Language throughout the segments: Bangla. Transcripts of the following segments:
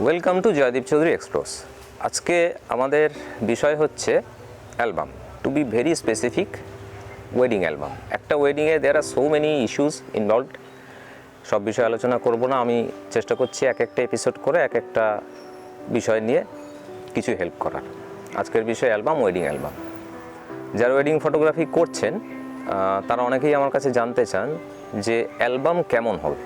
Welcome to Joydeep Chowdhury explores. আজকে আমাদের বিষয় হচ্ছে album, to be very specific wedding album. একটা ওয়েডিংয়ে there are so many issues involved. সব বিষয়ে আলোচনা করব না, আমি চেষ্টা করছি এক একটা এপিসোড করে এক একটা বিষয় নিয়ে কিছু হেল্প করার। আজকের বিষয় অ্যালবাম, ওয়েডিং অ্যালবাম। যারা ওয়েডিং ফটোগ্রাফি করছেন তারা অনেকেই আমার কাছে জানতে চান যে অ্যালবাম কেমন হবে।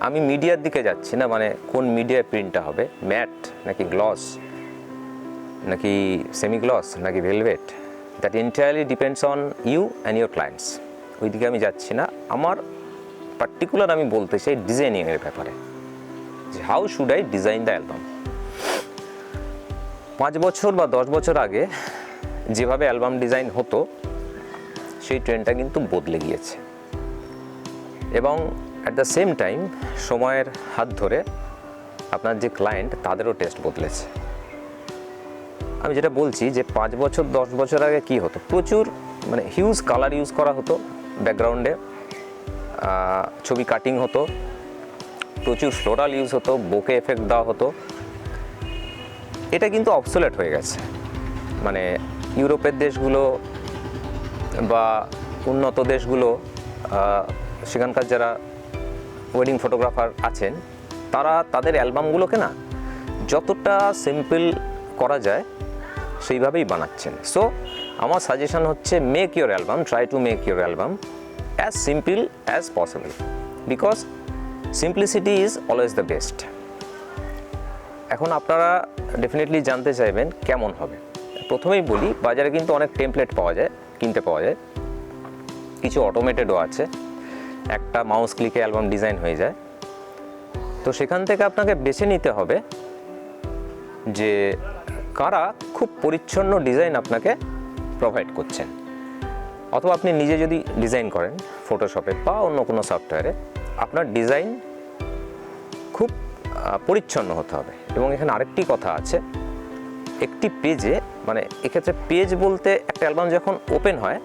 আমি মিডিয়ার দিকে যাচ্ছি না, মানে কোন মিডিয়ায় প্রিন্টটা হবে, ম্যাট নাকি গ্লস নাকি সেমি গ্লস নাকি velvet, that entirely depends on you and your clients. ওই দিকে আমি যাচ্ছি না। আমার পার্টিকুলার আমি বলতে চাই ডিজাইনিংয়ের ব্যাপারে, যে how should I design the album. 5 বছর বা 10 বছর আগে যেভাবে অ্যালবাম ডিজাইন হতো সেই ট্রেন্ডটা কিন্তু বদলে গিয়েছে, এবং অ্যাট দ্য সেম টাইম সময়ের হাত ধরে আপনার যে ক্লায়েন্ট তাদেরও টেস্ট বদলেছে। আমি যেটা বলছি যে 5 বছর 10 বছর আগে কি হতো, প্রচুর মানে হিউজ কালার ইউজ করা হতো, ব্যাকগ্রাউন্ডে ছবি কাটিং হতো, প্রচুর ফ্লোরাল ইউজ হতো, বোকে এফেক্ট দেওয়া হতো। এটা কিন্তু অবসোলেট হয়ে গেছে। মানে ইউরোপের দেশগুলো বা উন্নত দেশগুলো, সেখানকার যারা ওয়েডিং ফটোগ্রাফার আছেন তারা তাদের অ্যালবামগুলোকে না যতটা সিম্পল করা যায় সেইভাবেই বানাচ্ছেন। সো আমার সাজেশন হচ্ছে make your album, try to make your album as simple as possible, because simplicity is always the best. এখন আপনারা ডেফিনেটলি জানতে চাইবেন কেমন হবে। প্রথমেই বলি, বাজারে কিন্তু অনেক টেমপ্লেট পাওয়া যায়, কিনতে পাওয়া যায়, কিছু অটোমেটেডও আছে। একটা মাউস ক্লিকে অ্যালবাম ডিজাইন হয়ে যায়। তো সেখান থেকে আপনাকে বেছে নিতে হবে যে কারা খুব পরিচ্ছন্ন ডিজাইন আপনাকে প্রোভাইড করছেন। অথবা আপনি নিজে যদি ডিজাইন করেন ফটোশপে বা অন্য কোনো সফটওয়্যারে, আপনার ডিজাইন খুব পরিচ্ছন্ন হতে হবে। এবং এখানে আরেকটি কথা আছে, একটি পেজে, মানে এক্ষেত্রে পেজ বলতে একটা অ্যালবাম যখন ওপেন হয়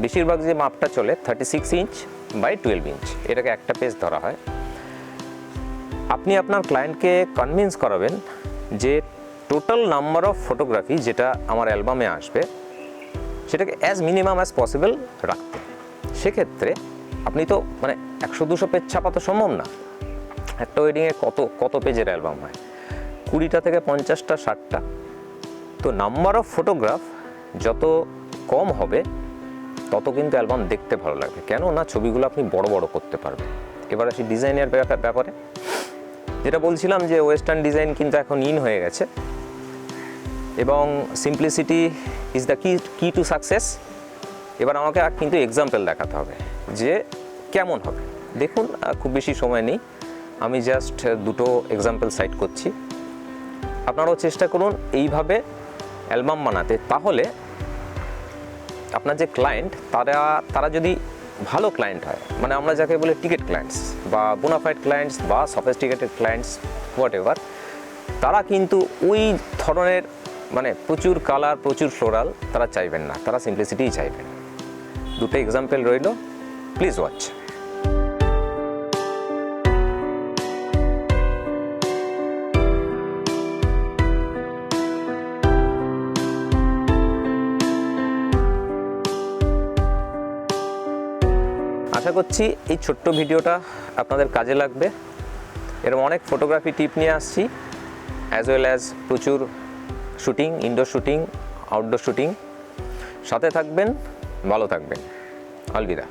বেশিরভাগ যে মাপটা চলে 36 ইঞ্চ বাই 12 ইঞ্চ, এটাকে একটা পেজ ধরা হয়। আপনি আপনার ক্লায়েন্টকে কনভিন্স করাবেন যে টোটাল নাম্বার অফ ফটোগ্রাফি যেটা আমার অ্যালবামে আসবে সেটাকে অ্যাজ মিনিমাম অ্যাজ পসিবল রাখতে। সেক্ষেত্রে আপনি তো মানে 100-200 পেজ ছাপা তো সম্ভব না। একটা ওয়েডিংয়ে কত পেজের অ্যালবাম হয়, 20টা থেকে 50টা 60টা। তো নাম্বার অফ ফটোগ্রাফ যত কম হবে তত কিন্তু অ্যালবাম দেখতে ভালো লাগবে, কেন না ছবিগুলো আপনি বড় বড় করতে পারবেন। এবার আসি ডিজাইনের ব্যাপারে। যেটা বলছিলাম যে ওয়েস্টার্ন ডিজাইন কিন্তু এখন ইন হয়ে গেছে, এবং সিম্পলিসিটি ইজ দ্য কি টু সাকসেস। এবার আমাকে কিন্তু এক্সাম্পল দেখাতে হবে যে কেমন হবে। দেখুন, খুব বেশি সময় নেই, আমি জাস্ট দুটো এক্সাম্পল সাইট করছি। আপনারাও চেষ্টা করুন এইভাবে অ্যালবাম বানাতে। তাহলে আপনার যে ক্লায়েন্ট তারা যদি ভালো ক্লায়েন্ট হয়, মানে আমরা যাকে বলে টিকেট ক্লায়েন্টস বা বোনাফাইড ক্লায়েন্টস বা সফিস্টিকেটেড ক্লায়েন্টস হোয়াট এভার, তারা কিন্তু ওই ধরনের মানে প্রচুর কালার প্রচুর ফ্লোরাল তারা চাইবেন না, তারা সিম্পলিসিটিই চাইবেন। দুটো এক্সাম্পল রইল, প্লিজ ওয়াচ। আশা করছি এই ছোট্ট ভিডিওটা আপনাদের কাজে লাগবে। এরকম অনেক ফটোগ্রাফি টিপ নিয়ে আসছি, অ্যাজ ওয়েল অ্যাজ প্রচুর shooting, indoor shooting, outdoor shooting. সাথে থাকবেন, ভালো থাকবেন। আলবিদা।